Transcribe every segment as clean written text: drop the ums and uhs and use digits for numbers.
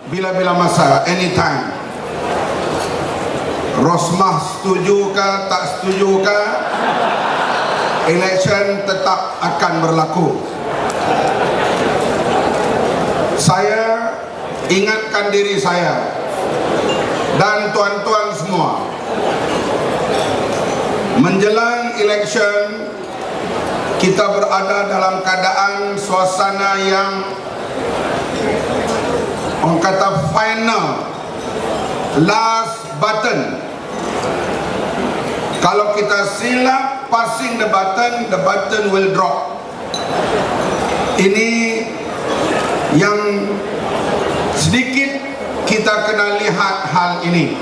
Bila-bila masa, anytime. Rosmah setuju ke tak setuju ke, election tetap akan berlaku. Saya ingatkan diri saya dan tuan-tuan semua, menjelang election kita berada dalam keadaan suasana yang orang kata final, last button. Kalau kita silap passing the button will drop. Ini yang sedikit kita kena lihat hal ini.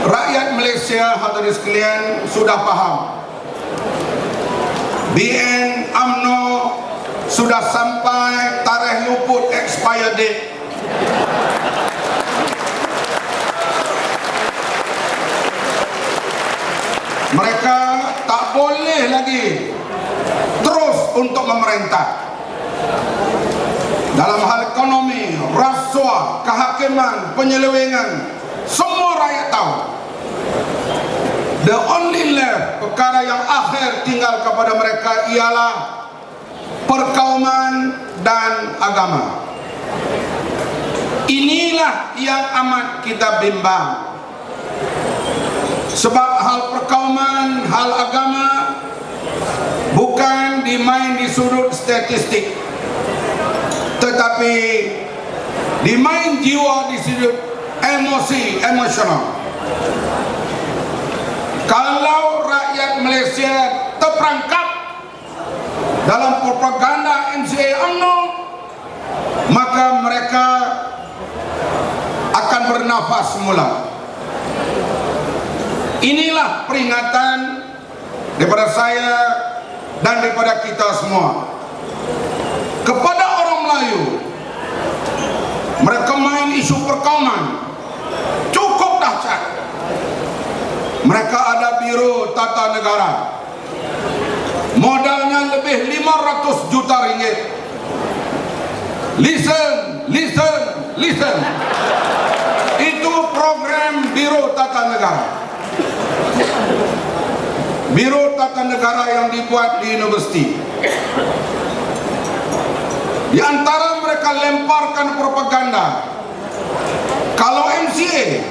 Rakyat Malaysia hadirin sekalian sudah paham. BN UMNO sudah sampai tarikh luput expire date. Mereka tak boleh lagi terus untuk memerintah. Dalam hal ekonomi, rasuah, kehakiman, penyelewengan, semua rakyat tahu. The only left, perkara yang akhir tinggal kepada mereka ialah perkauman dan agama. Inilah yang amat kita bimbang. Sebab hal perkauman, hal agama bukan dimain di sudut statistik, tetapi dimain jiwa di sudut emosi, emosional. Kalau rakyat Malaysia terperangkap dalam propaganda MCA UMNO, maka mereka akan bernafas semula. Inilah peringatan daripada saya dan daripada kita semua kepada orang Melayu. Mereka main isu perkauman cukup dahsyat. Mereka ada Biro Tata Negara, modalnya lebih 500 juta ringgit. Listen, listen, listen. Itu program Biro Tata Negara. Biro Tata Negara yang dibuat di universiti. Di antara mereka lemparkan propaganda, kalau MCA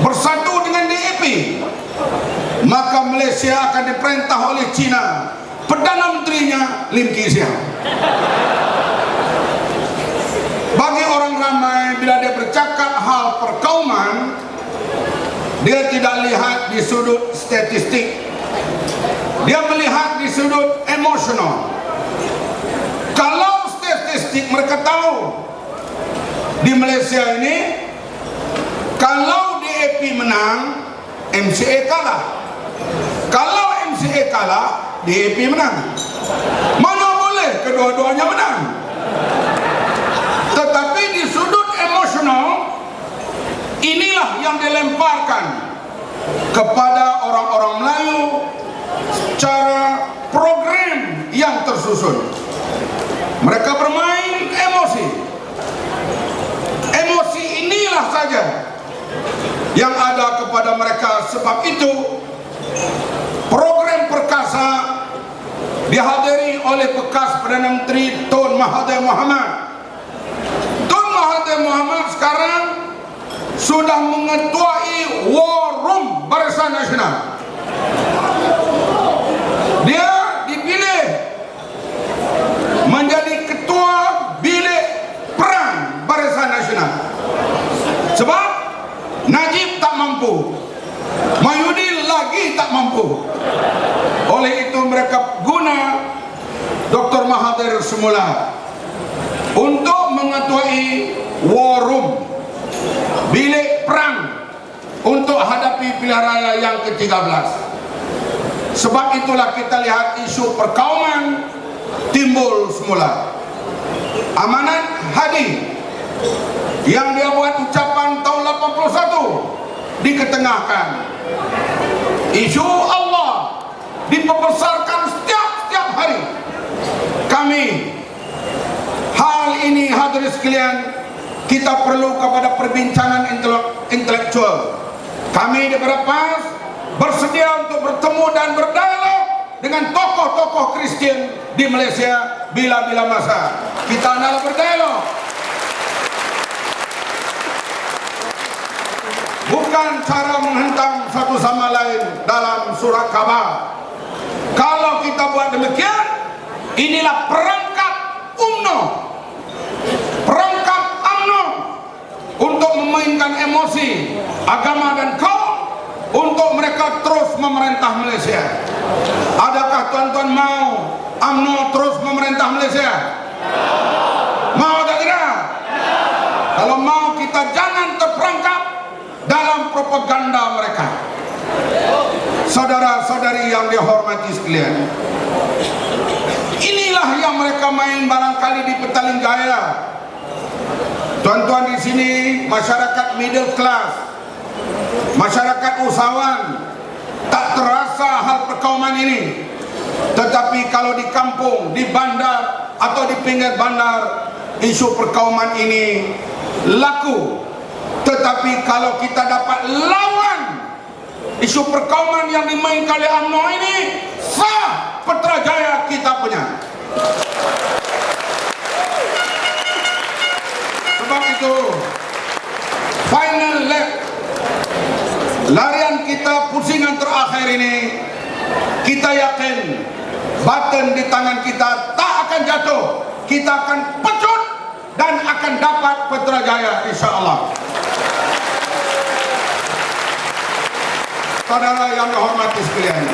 bersatu dengan DAP, maka Malaysia akan diperintah oleh China. Perdana Menterinya Lim Kee Siang. Bagi orang ramai, bila dia bercakap hal perkauman, dia tidak lihat di sudut statistik, dia melihat di sudut emosional. Kalau statistik, mereka tahu di Malaysia ini, kalau DAP menang, MCA kalah. Kalau MCA kalah, DAP menang. Mana boleh kedua-duanya menang. Tetapi di sudut emosional, inilah yang dilemparkan kepada orang-orang Melayu secara program yang tersusun. Mereka bermain emosi. Emosi inilah saja yang ada kepada mereka. Sebab itu program perkasa dihadiri oleh bekas Perdana Menteri Tun Mahathir Mohamad. Tun Mahathir Mohamad sekarang sudah mengetuai War Room Barisan Nasional. Dia dipilih menjadi ketua bilik perang Barisan Nasional. Sebab Najib tak mampu, Mahyudin lagi tak mampu. Oleh itu mereka guna Dr. Mahathir semula untuk mengetuai War Room, bilik perang, untuk hadapi pilihan raya yang ke-13. Sebab itulah kita lihat isu perkauman timbul semula. Amanat Hadi yang dia buat ucapan tahun 81 diketengahkan. Isu Allah diperbesarkan setiap hari. Kami hal ini hadirin sekalian, kita perlu kepada perbincangan intelektual. Kami di Beras bersedia untuk bertemu dan berdialog dengan tokoh-tokoh Kristian di Malaysia bila-bila masa. Kita nak berdialog, bukan cara menghentam satu sama lain dalam surat khabar. Kalau kita buat demikian, inilah perangkap UMNO, perangkap UMNO untuk memainkan emosi agama dan kaum untuk mereka terus memerintah Malaysia. Adakah tuan-tuan mau UMNO terus memerintah Malaysia? Mau tak tidak? Kalau mau, kita jangan terperangkap dalam propaganda mereka. Saudara-saudari yang dihormati sekalian, inilah yang mereka main barangkali di Petaling Jaya. Tuan-tuan di sini masyarakat middle class, masyarakat usahawan, tak terasa hal perkauman ini. Tetapi kalau di kampung, di bandar atau di pinggir bandar, isu perkauman ini laku. Tetapi kalau kita dapat lawan isu perkauman yang dimainkan oleh UMNO ini, sah Putrajaya kita punya. Sebab itu, final lap, larian kita pusingan terakhir ini, kita yakin button di tangan kita tak akan jatuh. Kita akan pecut dan akan dapat Putrajaya, insya-Allah. Saudara yang dihormati sekalian,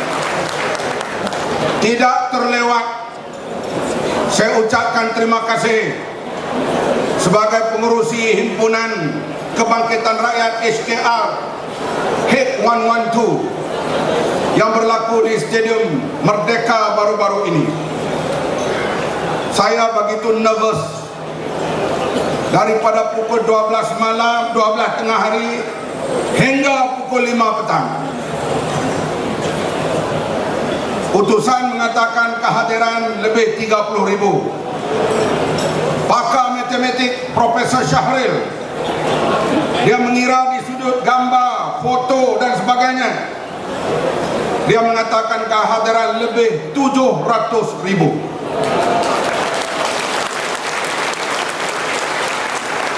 tidak terlewat saya ucapkan terima kasih sebagai pengurusi Himpunan Kebangkitan Rakyat HKR HIP 112 yang berlaku di Stadium Merdeka baru-baru ini. Saya begitu nervous daripada pukul 12 malam, 12 tengah hari hingga pukul 5 petang. Utusan mengatakan kehadiran lebih 30,000. Pakar matematik Profesor Syahril, dia mengira di sudut gambar, foto dan sebagainya, dia mengatakan kehadiran lebih 700,000.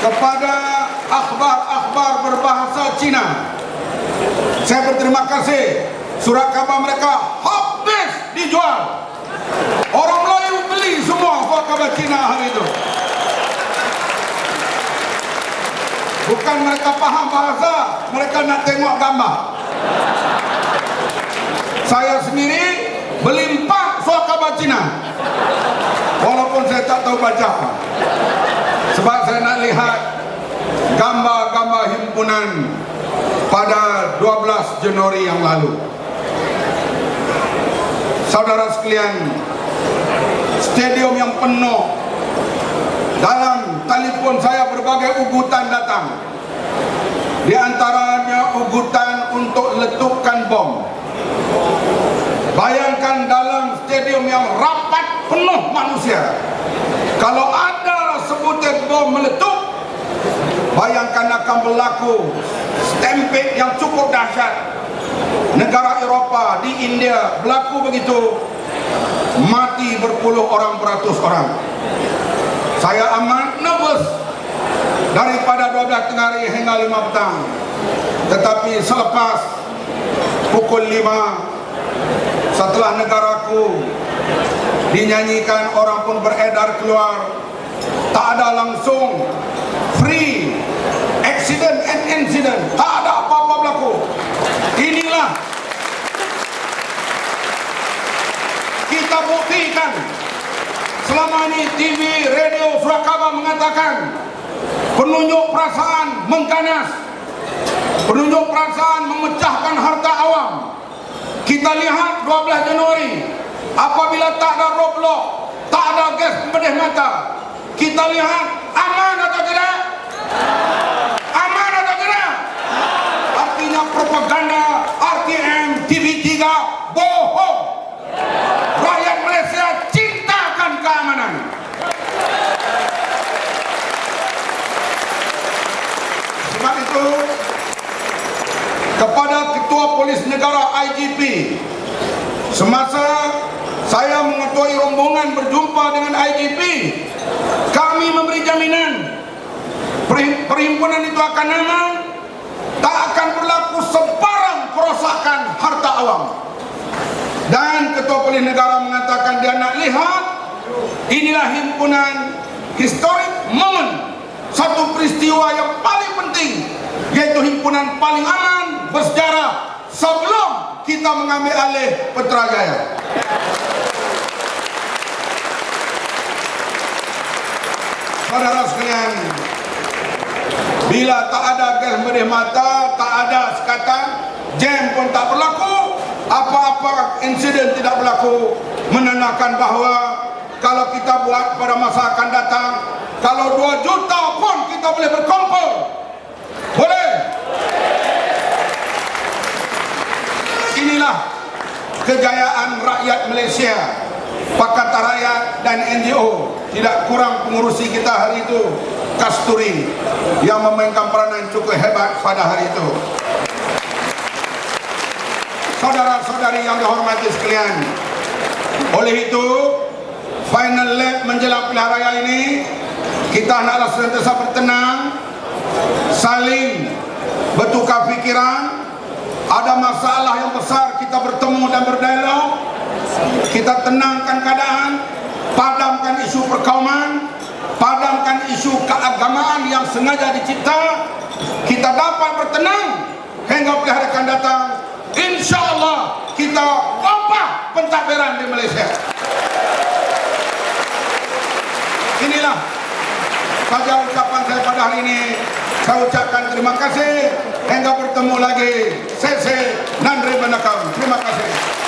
Kepada akhbar-akhbar berbahasa Cina, saya berterima kasih. Surat khabar mereka habis dijual. Orang Melayu beli semua surat khabar Cina hari itu. Bukan mereka paham bahasa, mereka nak tengok gambar. Saya sendiri beli 4 surat khabar Cina, walaupun saya tak tahu baca. Sebab saya nak lihat gambar-gambar himpunan pada 12 Januari yang lalu. Saudara sekalian, stadium yang penuh. Dalam telefon saya berbagai ugutan datang. Di antaranya ugutan untuk letupan bom. Bayangkan dalam stadium yang rapat penuh manusia, kalau ada sebutir bom meletup, bayangkan akan berlaku stampede yang cukup dahsyat. Negara Eropah, di India berlaku begitu, mati berpuluh orang, beratus orang. Saya amat nervous daripada 12 tengah hari hingga 5 petang. Tetapi selepas pukul 5, setelah negaraku dinyanyikan, orang pun beredar keluar, tak ada langsung free accident and incident, tak ada apa-apa berlaku. Inilah kita buktikan. Selama ini TV, radio, surat khabar mengatakan penunjuk perasaan mengganas, penunjuk perasaan memecahkan harta awam. Kita lihat 12 Januari, apabila tak ada roadblock, tak ada gas pembedah mata, kita lihat aman atau tidak? Aman atau tidak? Artinya propaganda RTM TV3 bohong. Rakyat Malaysia cintakan keamanan. kepada Ketua Polis Negara IGP. Semasa saya mengetuai rombongan berjumpa dengan IGP, kami memberi jaminan perhimpunan itu akan aman, tak akan berlaku sebarang kerosakan harta awam. Dan Ketua Polis Negara mengatakan dia nak lihat inilah himpunan historik momen, satu peristiwa yang paling penting, yaitu himpunan paling aman bersejarah sebelum kita mengambil alih Putrajaya. Saudara sekalian, bila tak ada gas medis mata, tak ada sekatan, jam pun tak berlaku, apa-apa insiden tidak berlaku, menandakan bahawa kalau kita buat pada masa akan datang, kalau 2 juta pun kita boleh berkumpul. Boleh? Inilah kejayaan rakyat Malaysia, Pakatan Rakyat dan NGO. Tidak kurang pengurusi kita hari itu, Kasturi, yang memainkan peranan cukup hebat pada hari itu. Saudara-saudari yang dihormati sekalian, oleh itu final lap menjelang pilihan raya ini, kita hendaklah senantiasa bertenang, saling bertukar fikiran. Ada masalah yang besar, kita bertemu dan berdialog, kita tenangkan keadaan, padamkan isu perkauman, padamkan isu keagamaan yang sengaja dicipta. Kita dapat bertenang hingga pilihan akan datang. InsyaAllah kita ubah pentadbiran di Malaysia. Inilah saja ucapan saya pada hari ini. Saya ucapkan terima kasih. Hingga bertemu lagi. Sese Nandri Banakam. Terima kasih.